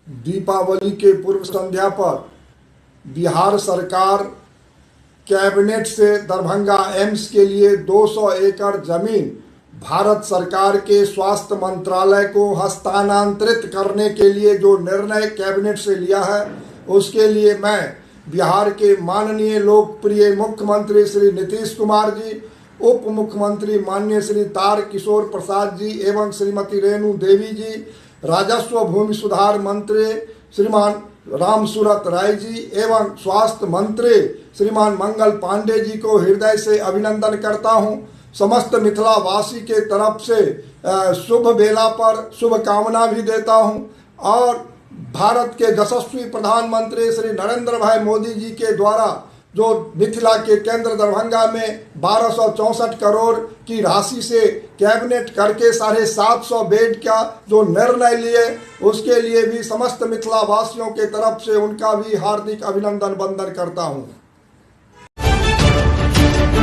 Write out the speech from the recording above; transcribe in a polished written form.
दीपावली के पूर्व संध्या पर बिहार सरकार कैबिनेट से दरभंगा एम्स के लिए 200 एकड़ जमीन भारत सरकार के स्वास्थ्य मंत्रालय को हस्तांतरित करने के लिए जो निर्णय कैबिनेट से लिया है, उसके लिए मैं बिहार के माननीय लोकप्रिय मुख्यमंत्री श्री नीतीश कुमार जी, उप मुख्यमंत्री माननीय श्री तारकिशोर प्रसाद जी एवं श्रीमती रेणु देवी जी, राजस्व भूमि सुधार मंत्री श्रीमान रामसूरत राय जी एवं स्वास्थ्य मंत्री श्रीमान मंगल पांडे जी को हृदय से अभिनंदन करता हूं। समस्त मिथिला वासी के तरफ से शुभ बेला पर शुभकामना भी देता हूं और भारत के यशस्वी प्रधानमंत्री श्री नरेंद्र भाई मोदी जी के द्वारा जो मिथिला के केंद्र दरभंगा में 1264 करोड़ की राशि से कैबिनेट करके 750 बेड का जो निर्णय लिए, उसके लिए भी समस्त मिथिला वासियों के तरफ से उनका भी हार्दिक अभिनंदन वंदन करता हूं।